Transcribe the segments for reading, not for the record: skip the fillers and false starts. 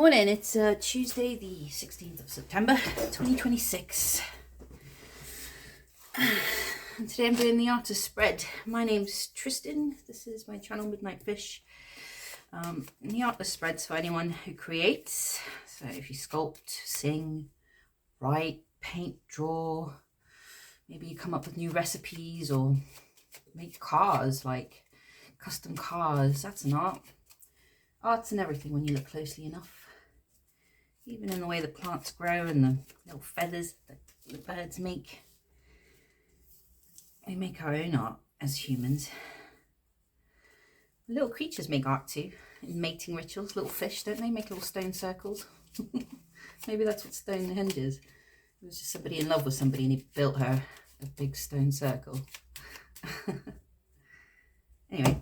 Morning, it's Tuesday the 16th of September 2026 and today I'm doing the art of spread. My name's Tristan, this is my channel Midnight Fish. The art of spread's for anyone who creates, so if you sculpt, sing, write, paint, draw, maybe you come up with new recipes or make cars, like custom cars, that's an art. Art's in everything when you look closely enough. Even in the way the plants grow and the little feathers that the birds make. We make our own art as humans. Little creatures make art too, in mating rituals. Little fish, don't they, make little stone circles? Maybe that's what Stonehenge is. It was just somebody in love with somebody and he built her a big stone circle. Anyway,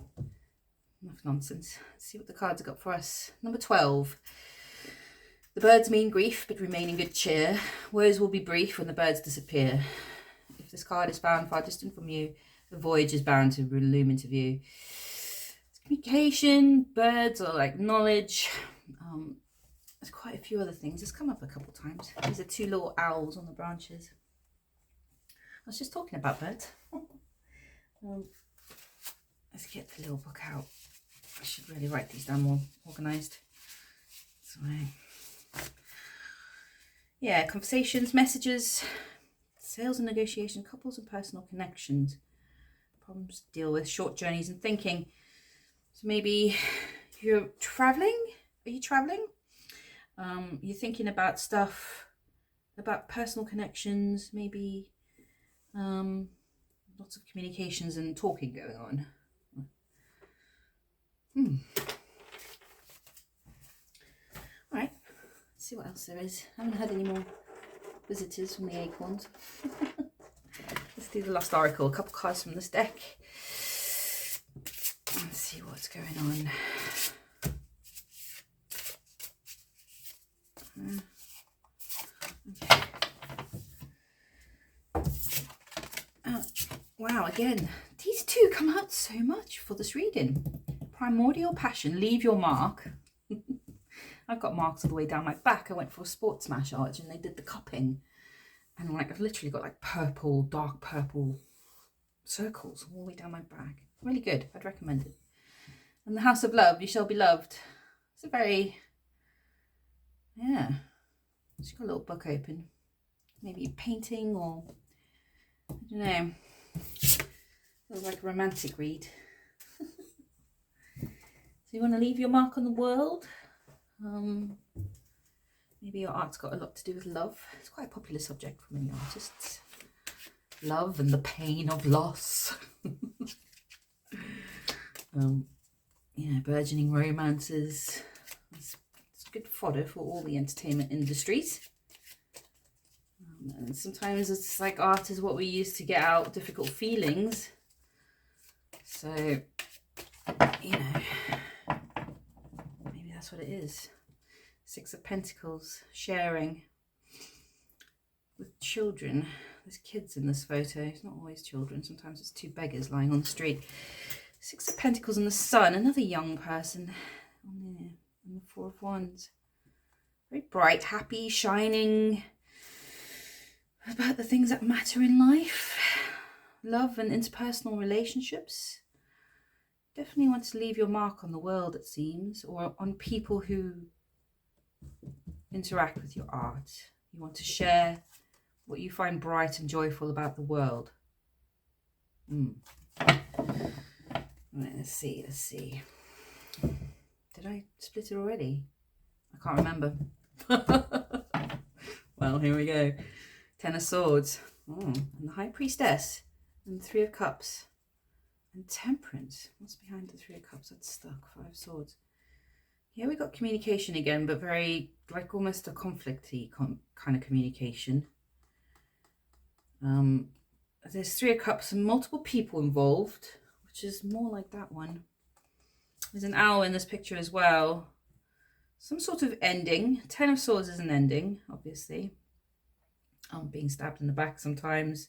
enough nonsense. Let's see what the cards have got for us. Number 12. The birds mean grief, but remain in good cheer. Woes will be brief when the birds disappear. If this card is found far distant from you, the voyage is bound to loom into view. It's communication, birds are like knowledge. There's quite a few other things. It's come up a couple times. These are two little owls on the branches. I was just talking about birds. Let's get the little book out. I should really write these down more organised. Sorry. Yeah, conversations, messages, sales and negotiation, couples and personal connections, problems to deal with, short journeys and thinking. So maybe you're traveling. Are you traveling? You're thinking about stuff, about personal connections, maybe lots of communications and talking going on. Alright, let's see what else there is. I haven't had any more visitors from the acorns. Let's do the Lost Oracle. A couple cards from this deck. Let's see what's going on. Okay. Wow, again, these two come out so much for this reading. Primordial Passion, leave your mark. I've got marks all the way down my back. I went for a sports massage and they did the cupping. And like I've literally got like purple, dark purple circles all the way down my back. Really good. I'd recommend it. And the House of Love, you shall be loved. It's a very, yeah. She's got a little book open. Maybe painting or, I don't know. Feels like a romantic read. So you want to leave your mark on the world? Maybe your art's got a lot to do with love. It's quite a popular subject for many artists. Love and the pain of loss. Yeah, burgeoning romances. It's good fodder for all the entertainment industries. And sometimes it's like art is what we use to get out difficult feelings. So, you know, maybe that's what it is. Six of Pentacles, sharing with children. There's kids in this photo. It's not always children. Sometimes it's two beggars lying on the street. Six of Pentacles and the Sun, another young person on there. And the Four of Wands. Very bright, happy, shining. About the things that matter in life. Love and interpersonal relationships. Definitely want to leave your mark on the world, it seems, or on people who interact with your art. You want to share what you find bright and joyful about the world. Right, let's see. Did I split it already? I can't remember. Well, here we go. Ten of Swords. And the High Priestess. And the Three of Cups. And Temperance. What's behind the Three of Cups? That's stuck. Five of Swords. Here we got communication again, but very, like almost a conflict-y kind of communication. There's Three of Cups and multiple people involved, which is more like that one. There's an owl in this picture as well. Some sort of ending. Ten of Swords is an ending, obviously. Being stabbed in the back sometimes,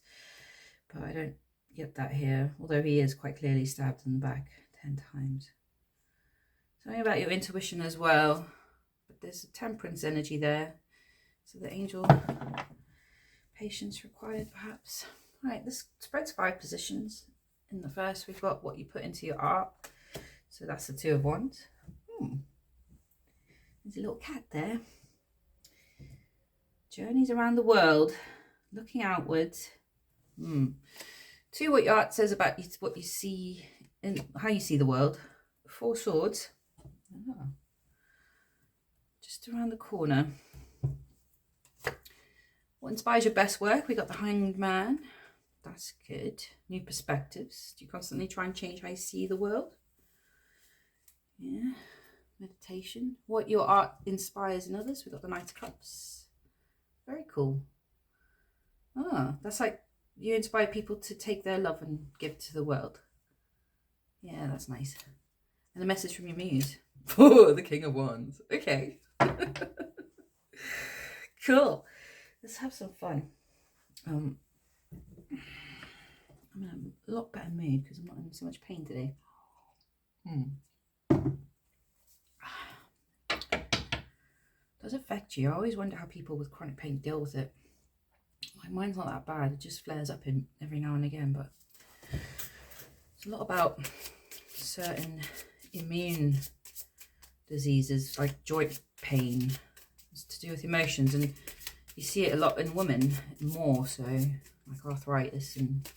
but I don't get that here, although he is quite clearly stabbed in the back 10 times. Something about your intuition as well, but there's a temperance energy there. So the angel, patience required perhaps. Right, this spread's 5 positions. In the first, we've got what you put into your art. So that's the 2 of Wands. There's a little cat there. Journeys around the world, looking outwards. 2, what your art says about what you see and how you see the world. 4 swords. Just around the corner. What inspires your best work? We got the Hanged Man. That's good. New perspectives. Do you constantly try and change how you see the world? Yeah. Meditation. What your art inspires in others. We got the Knight of Cups. Very cool. That's like you inspire people to take their love and give to the world. Yeah, that's nice. And a message from your muse. Oh, the King of Wands. Okay. Cool. Let's have some fun. I'm in a lot better mood because I'm not in so much pain today. Does affect you. I always wonder how people with chronic pain deal with it. Mine's not that bad. It just flares up in every now and again, but it's a lot about certain immune diseases like joint pain. It's to do with emotions, and you see it a lot in women more so, like arthritis and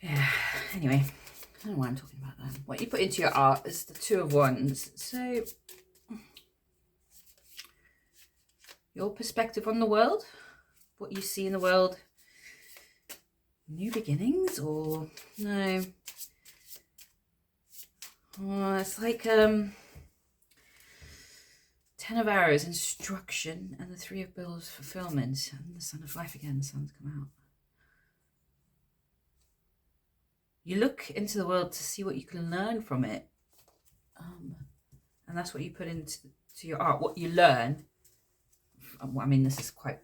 yeah. Anyway, I don't know why I'm talking about that. What you put into your art is the 2 of Wands. So your perspective on the world, what you see in the world, new beginnings or no? Oh, it's like 10 of Arrows, instruction, and the 3 of Bills, fulfillment, and the Sun of Life again. The sun's come out. You look into the world to see what you can learn from it, and that's what you put into your art. What you learn. I mean, this is quite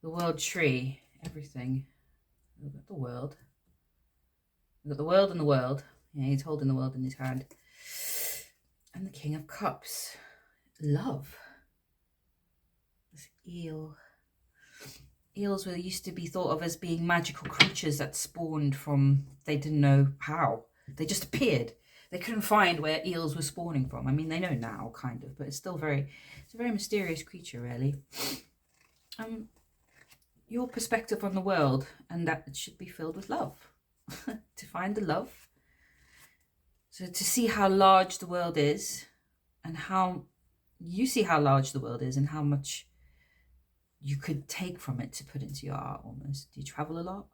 the world tree. Everything. We've got the world. We've got the world and the world. Yeah, he's holding the world in his hand. And the King of Cups. Love. This eel. Eels were used to be thought of as being magical creatures that spawned from, they didn't know how. They just appeared. They couldn't find where eels were spawning from. I mean, they know now, kind of, but it's still it's a very mysterious creature, really. Your perspective on the world, and that it should be filled with love. To find the love. So to see how large the world is, and how you see how large the world is, and how much you could take from it to put into your art almost. Do you travel a lot?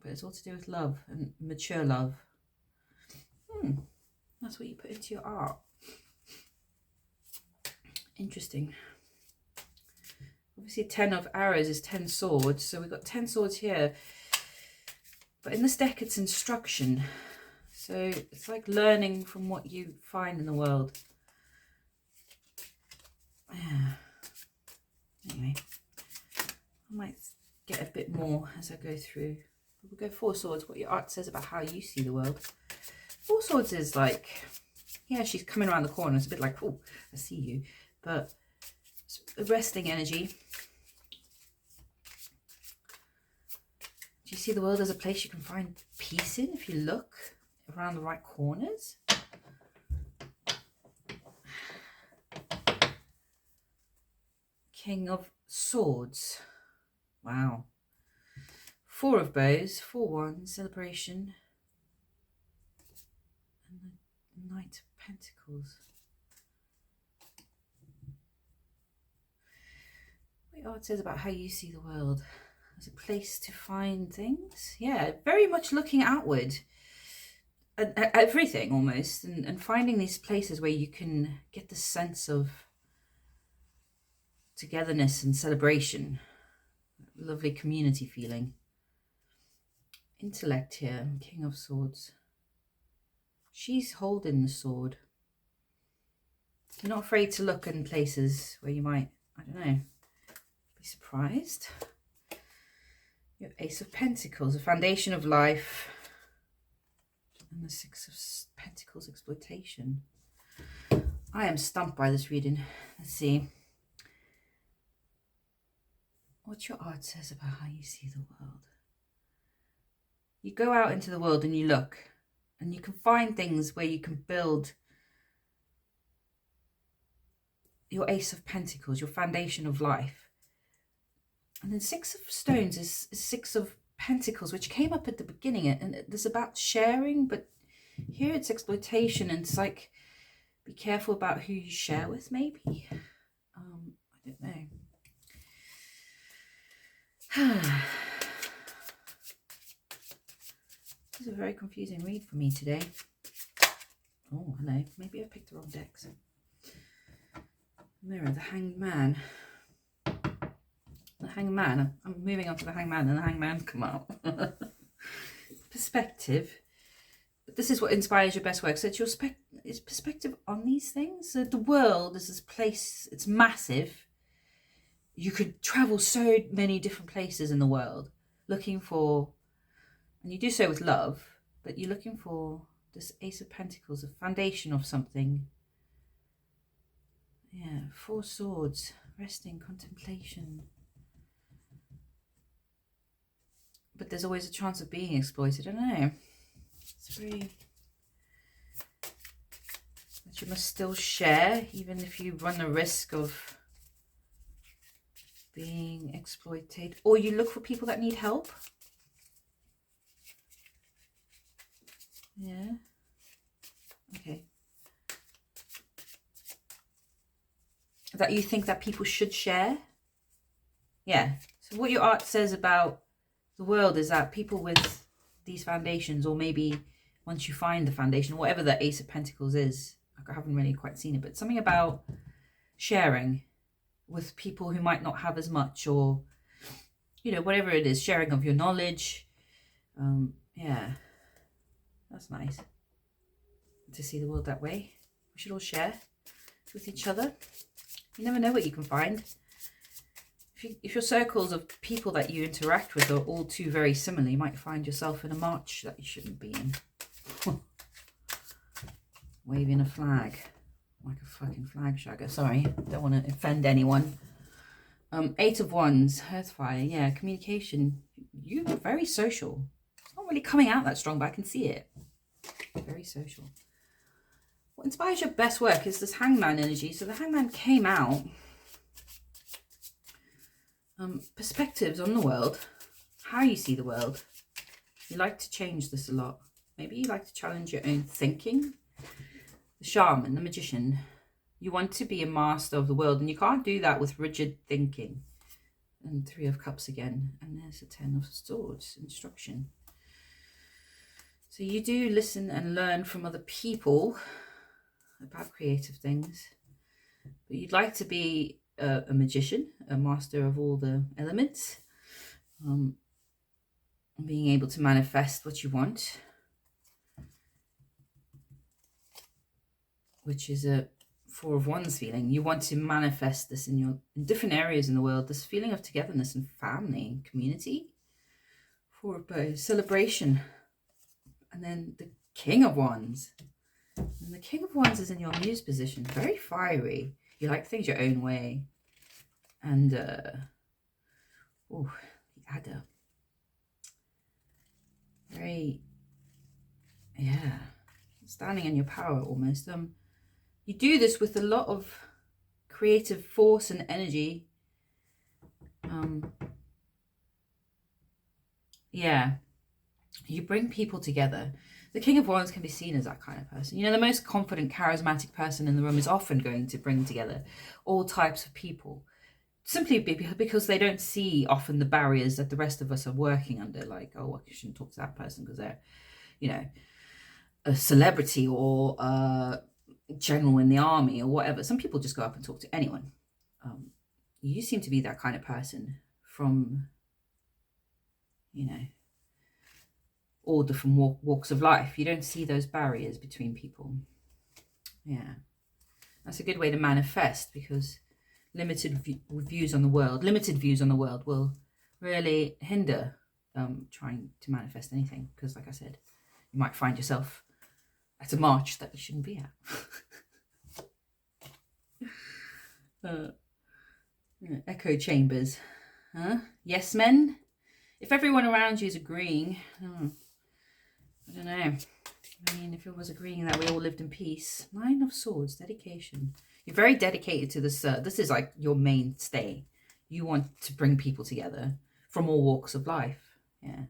But it's all to do with love and mature love. That's what you put into your art. Interesting. Obviously 10 of Arrows is 10 swords. So we've got 10 swords here. But in this deck it's instruction. So it's like learning from what you find in the world. Yeah. Anyway, I might get a bit more as I go through. We'll go 4 swords, what your art says about how you see the world. 4 swords is like, yeah, she's coming around the corner. It's a bit like, oh, I see you. But it's a resting energy. Do you see the world as a place you can find peace in if you look around the right corners? King of Swords. Wow. 4 of Bows, 4 Wands, celebration. And the Knight of Pentacles. What your art says about how you see the world as a place to find things. Yeah, very much looking outward at everything almost, and finding these places where you can get the sense of togetherness and celebration. Lovely community feeling. Intellect here, King of Swords. She's holding the sword. You're not afraid to look in places where you might, I don't know, be surprised. You have Ace of Pentacles, a foundation of life. And the Six of Pentacles, exploitation. I am stumped by this reading. Let's see. What your art says about how you see the world. You go out into the world and you look. And you can find things where you can build your Ace of Pentacles, your foundation of life. And then Six of Stones is Six of Pentacles, which came up at the beginning. And it's about sharing, but here it's exploitation. And it's like, be careful about who you share with, maybe. I don't know. This is a very confusing read for me today. Oh, hello. Maybe I picked the wrong decks. Mirror, the Hanged Man. The Hanged Man. I'm moving on to the Hanged Man, and the Hanged Man come out. Perspective. But this is what inspires your best work. So it's perspective on these things. So the world is this place. It's massive. You could travel so many different places in the world looking for, and you do so with love, but you're looking for this Ace of Pentacles, a foundation of something. Yeah, Four Swords, resting, contemplation. But there's always a chance of being exploited. I don't know. It's very... But you must still share, even if you run the risk of being exploited. Or you look for people that need help. Yeah. Okay. That you think that people should share. Yeah. So what your art says about the world is that people with these foundations, or maybe once you find the foundation, whatever the Ace of Pentacles is, I haven't really quite seen it, but something about sharing with people who might not have as much, or, you know, whatever it is, sharing of your knowledge. Yeah, that's nice to see the world that way. We should all share with each other. You never know what you can find. If your circles of people that you interact with are all too very similar, you might find yourself in a march that you shouldn't be in. Waving a flag. Like a fucking flag shagger. Sorry, don't want to offend anyone. Eight of Wands, Earthfire. Yeah, communication. You're very social. It's not really coming out that strong, but I can see it. Very social. What inspires your best work is this Hangman energy. So the Hangman came out. Perspectives on the world. How you see the world. You like to change this a lot. Maybe you like to challenge your own thinking. The Shaman, the Magician. You want to be a master of the world, and you can't do that with rigid thinking. And Three of Cups again. And there's a Ten of Swords, instruction. So you do listen and learn from other people about creative things. But you'd like to be a magician, a master of all the elements. Being able to manifest what you want. Which is a Four of Wands feeling. You want to manifest this in different areas in the world. This feeling of togetherness and family and community. Four of Bows, celebration. And then the King of Wands. And the King of Wands is in your muse position. Very fiery. You like things your own way. And, oh, the Adder. Very, yeah, standing in your power almost. You do this with a lot of creative force and energy. Yeah, you bring people together. The King of Wands can be seen as that kind of person. You know, the most confident, charismatic person in the room is often going to bring together all types of people. Simply because they don't see often the barriers that the rest of us are working under. Like, oh, I shouldn't talk to that person because they're, you know, a celebrity or a general in the army or whatever. Some people just go up and talk to anyone. You seem to be that kind of person from, you know, all different walks of life. You don't see those barriers between people. Yeah, that's a good way to manifest, because limited views on the world will really hinder trying to manifest anything. Because, like I said, you might find yourself at a march that you shouldn't be at. Echo chambers. Huh? Yes men? If everyone around you is agreeing, I don't know. I mean, if it was agreeing that we all lived in peace. 9 of Swords, dedication. You're very dedicated to this. This is like your mainstay. You want to bring people together from all walks of life. Yeah.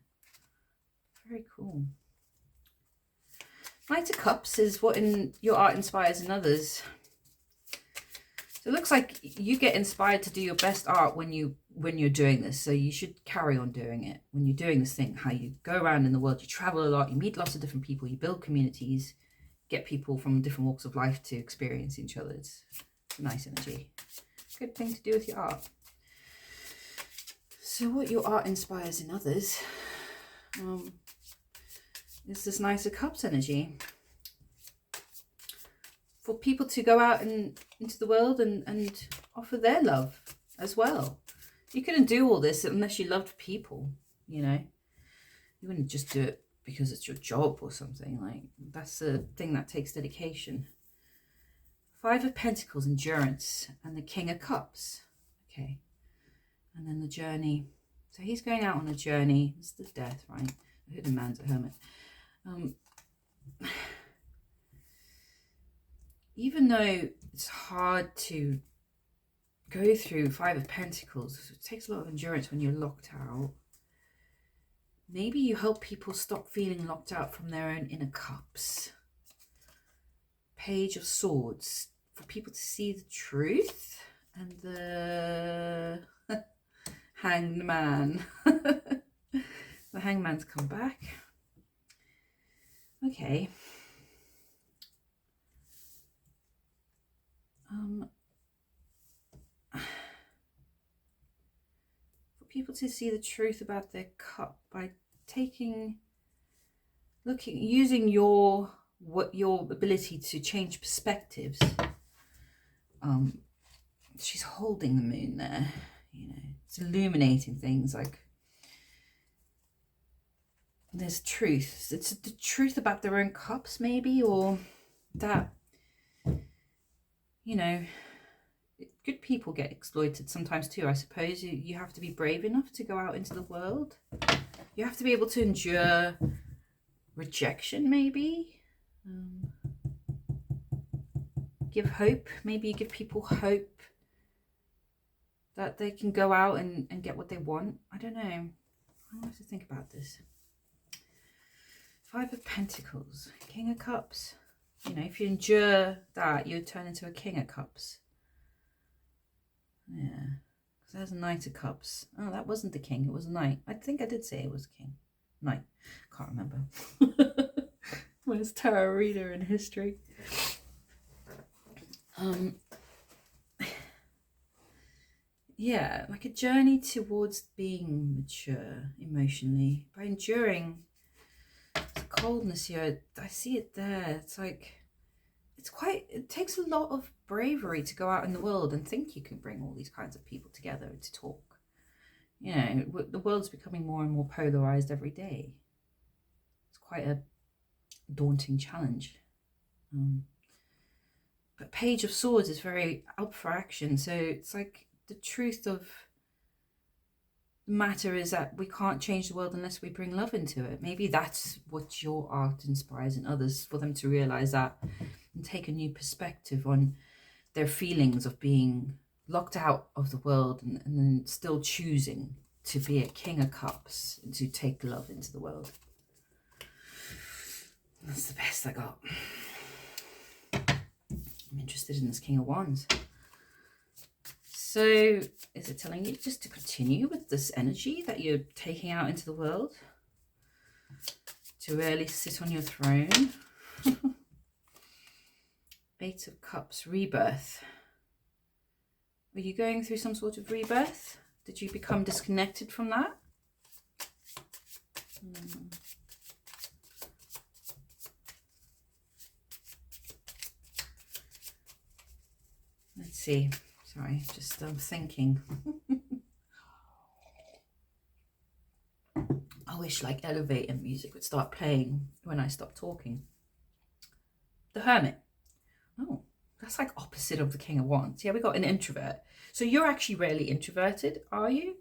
Very cool. Knight of Cups is what in your art inspires in others. So it looks like you get inspired to do your best art when you're doing this. So you should carry on doing it. When you're doing this thing, how you go around in the world, you travel a lot, you meet lots of different people, you build communities, get people from different walks of life to experience each other. It's a nice energy. Good thing to do with your art. So what your art inspires in others is this Knight of Cups energy. For people to go out into the world and offer their love as well. You couldn't do all this unless you loved people, you know. You wouldn't just do it because it's your job or something. Like, that's a thing that takes dedication. 5 of Pentacles, endurance, and the King of Cups. Okay. And then the journey. So he's going out on a journey. It's the death, right? The hidden man's a hermit. Even though it's hard to go through 5 of Pentacles, it takes a lot of endurance when you're locked out. Maybe you help people stop feeling locked out from their own inner cups. Page of Swords, for people to see the truth. And the Hanged Man. The Hanged Man's come back. Okay. For people to see the truth about their cup by using your ability to change perspectives. She's holding the moon there, you know, it's illuminating things. Like, there's truth. It's the truth about their own cups, maybe, or that, you know, good people get exploited sometimes too. I suppose you have to be brave enough to go out into the world. You have to be able to endure rejection, maybe. Give hope. Maybe give people hope that they can go out and get what they want. I don't know. I have to think about this. 5 of Pentacles, King of Cups. You know, if you endure that, you turn into a King of Cups. Yeah. Because there's a Knight of Cups. Oh, that wasn't the King. It was a Knight. I think I did say it was a King. Knight. Can't remember. Where's tarot reader in history? Yeah, like a journey towards being mature emotionally by enduring the coldness here. I see it there. It's like, it takes a lot of bravery to go out in the world and think you can bring all these kinds of people together to talk. You know, the world's becoming more and more polarized every day. It's quite a daunting challenge. But Page of Swords is very up for action. So it's like the truth of the matter is that we can't change the world unless we bring love into it. Maybe that's what your art inspires in others, for them to realize that and take a new perspective on their feelings of being locked out of the world and then still choosing to be a King of Cups and to take love into the world. That's the best I got. I'm interested in this King of Wands. So is it telling you just to continue with this energy that you're taking out into the world? To really sit on your throne? 8 of Cups, rebirth. Are you going through some sort of rebirth? Did you become disconnected from that? Let's see. Sorry, just thinking. I wish like elevator music would start playing when I stop talking. The Hermit. Oh, that's like opposite of the King of Wands. Yeah, we got an introvert. So you're actually rarely introverted, are you?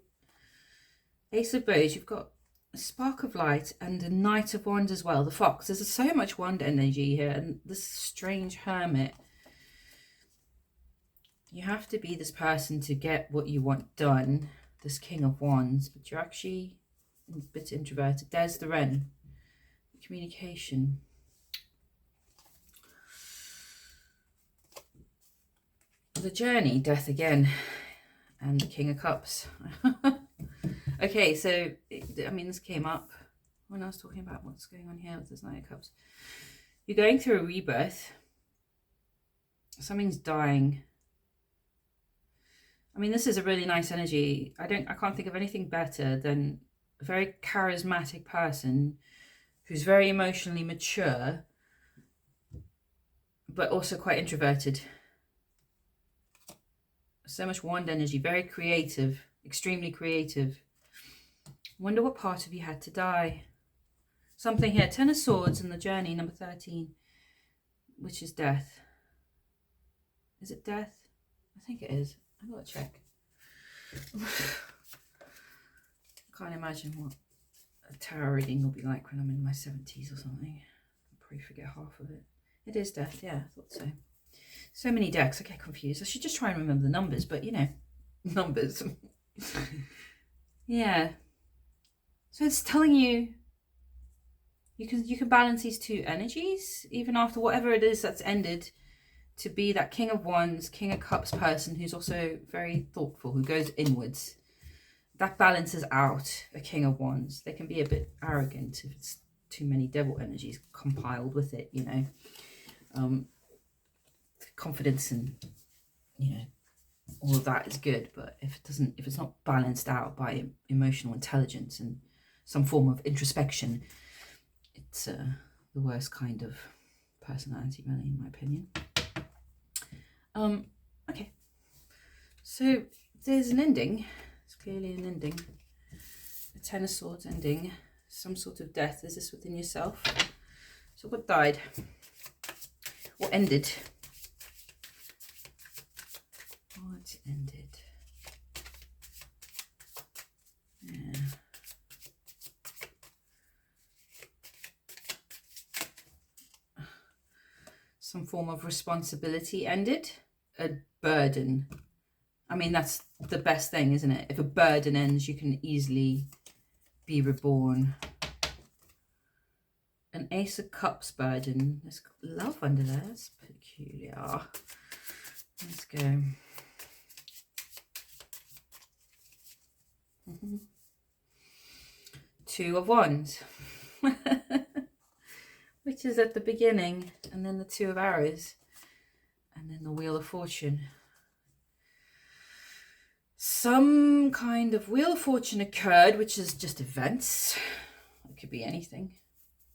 Ace of Bows, you've got a Spark of Light and a Knight of Wands as well. The Fox. There's so much wand energy here, and this strange Hermit. You have to be this person to get what you want done, this King of Wands, but you're actually a bit introverted. There's the Wren. Communication. The Journey, Death again, and the King of Cups. Okay, so, I mean, this came up when I was talking about what's going on here with this Knight of Cups. You're going through a rebirth. Something's dying. I mean, this is a really nice energy. I can't think of anything better than a very charismatic person who's very emotionally mature, but also quite introverted. So much wand energy, very creative, extremely creative. Wonder what part of you had to die. Something here, 10 of Swords in the Journey, number 13, which is death. Is it death? I think it is. I've got to check. I can't imagine what a tarot reading will be like when I'm in my 70s or something. I'll probably forget half of it. It is death, yeah, I thought so. So many decks, I get confused. I should just try and remember the numbers, but you know, numbers. Yeah. So it's telling you you can balance these two energies, even after whatever it is that's ended, to be that King of Wands, King of Cups person who's also very thoughtful, who goes inwards. That balances out a King of Wands. They can be a bit arrogant if it's too many devil energies compiled with it, you know. Confidence and, you know, all of that is good, but if it's not balanced out by emotional intelligence and some form of introspection, it's the worst kind of personality, really, in my opinion. Okay, so there's an ending. It's clearly an ending. A 10 of Swords ending, some sort of death. Is this within yourself? So what died? What ended? What ended? Yeah. Some form of responsibility ended. A burden. I mean, that's the best thing, isn't it? If a burden ends, you can easily be reborn. An Ace of Cups burden. There's love under there. That's peculiar. Let's go. Two of Wands. Which is at the beginning. And then the Two of Arrows. And then the Wheel of Fortune. Some kind of Wheel of Fortune occurred, which is just events. It could be anything.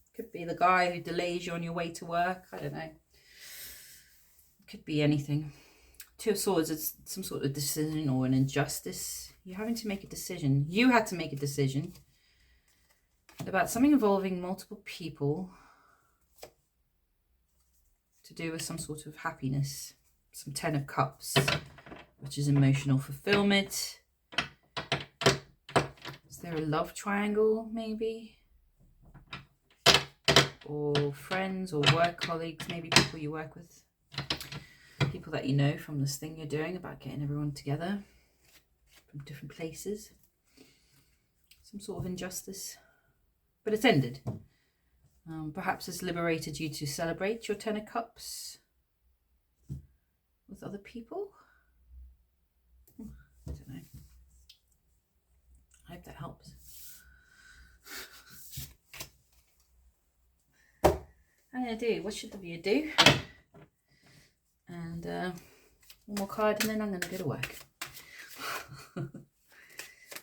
It could be the guy who delays you on your way to work. I don't know. It could be anything. Two of Swords is some sort of decision or an injustice. You're having to make a decision. You had to make a decision about something involving multiple people to do with some sort of happiness. Some 10 of Cups, which is emotional fulfillment. Is there a love triangle, maybe? Or friends or work colleagues, maybe people you work with. People that you know from this thing you're doing about getting everyone together from different places. Some sort of injustice. But it's ended. Perhaps it's liberated you to celebrate your 10 of Cups with other people. I don't know. I hope that helps. I'm going to do, what should the viewer do? And one more card and then I'm going to go to work.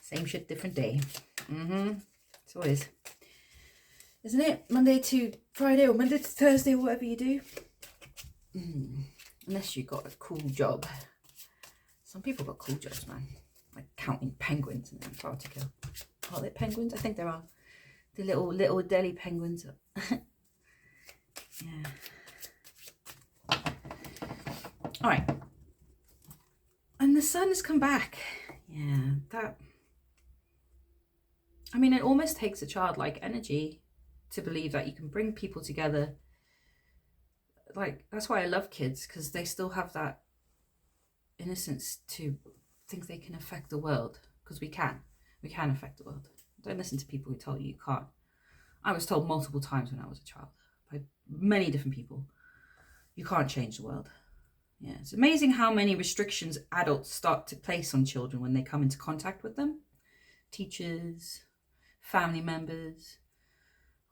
Same shit, different day. It's always, isn't it? Monday to Friday or Monday to Thursday or whatever you do. Unless you got a cool job. Some people got cool jobs, man. Like counting penguins in Antarctica. Are they penguins? I think there are. The little Delhi penguins. Yeah. All right. And the sun has come back. Yeah, that... I mean, it almost takes a childlike energy to believe that you can bring people together. Like, that's why I love kids, because they still have that innocence to think they can affect the world, because we can affect the world. Don't listen to people who tell you you can't. I was told multiple times when I was a child by many different people, you can't change the world. Yeah, it's amazing how many restrictions adults start to place on children when they come into contact with them. Teachers, family members.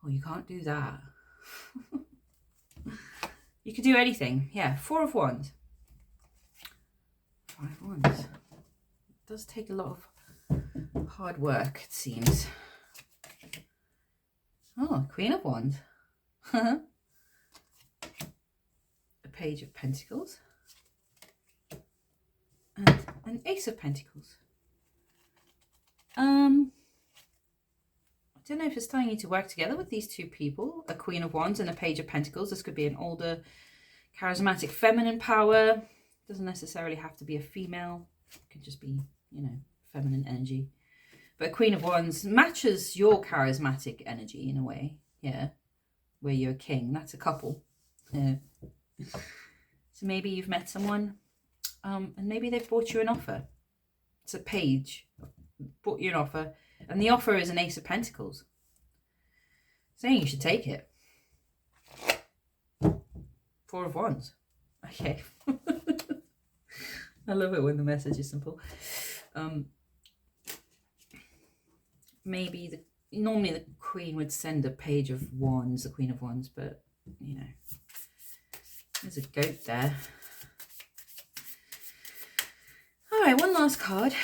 Oh, you can't do that. You could do anything. Yeah, 4 of Wands. 5 of Wands. It does take a lot of hard work, it seems. Oh, Queen of Wands. A Page of Pentacles. And an Ace of Pentacles. I don't know if it's telling you to work together with these two people, a Queen of Wands and a Page of Pentacles. This could be an older, charismatic, feminine power. Doesn't necessarily have to be a female. It could just be, you know, feminine energy. But a Queen of Wands matches your charismatic energy in a way. Yeah. Where you're a king. That's a couple. Yeah. So maybe you've met someone and maybe they've brought you an offer. It's a page. Brought you an offer. And the offer is an Ace of Pentacles. Saying you should take it. 4 of Wands. Okay. I love it when the message is simple. Maybe normally the Queen would send a Page of Wands, the Queen of Wands, but you know, there's a goat there. All right, one last card. It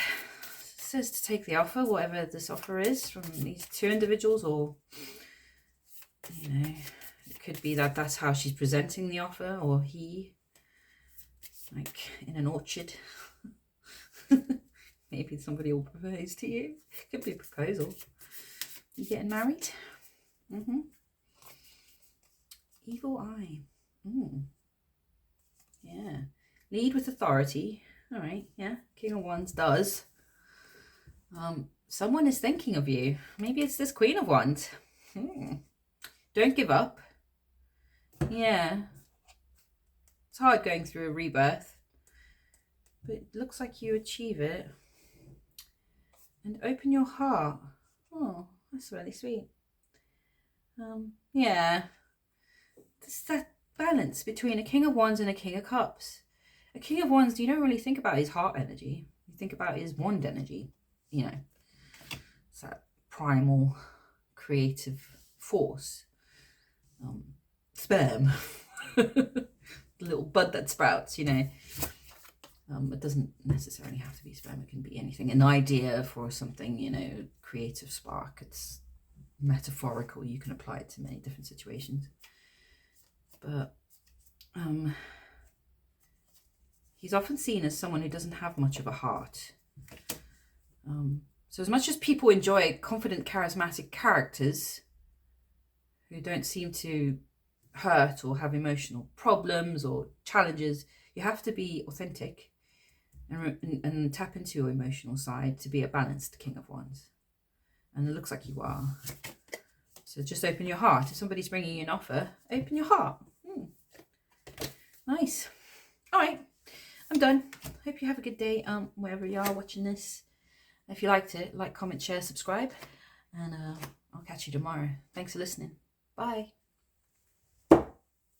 says to take the offer, whatever this offer is, from these two individuals, or you know, it could be that that's how she's presenting the offer, or he, like in an orchard. Maybe somebody will propose to you. Could be a proposal. You getting married? Evil eye. Yeah. Lead with authority. All right. Yeah. King of Wands does. Someone is thinking of you. Maybe it's this Queen of Wands. Don't give up. Yeah. It's hard going through a rebirth, but it looks like you achieve it. And open your heart. Oh, that's really sweet. Yeah. There's that balance between a King of Wands and a King of Cups. A King of Wands, you don't really think about his heart energy. You think about his wand energy. You know, it's that primal, creative force. Sperm. The little bud that sprouts, you know. It doesn't necessarily have to be sperm. It can be anything. An idea for something, you know, creative spark. It's metaphorical. You can apply it to many different situations. But he's often seen as someone who doesn't have much of a heart. So as much as people enjoy confident, charismatic characters who don't seem to hurt or have emotional problems or challenges, you have to be authentic and tap into your emotional side to be a balanced King of Wands. And it looks like you are. So just open your heart. If somebody's bringing you an offer, open your heart. Nice. All right, I'm done. Hope you have a good day wherever you are watching this. If you liked it, like, comment, share, subscribe, and I'll catch you tomorrow. Thanks for listening. Bye.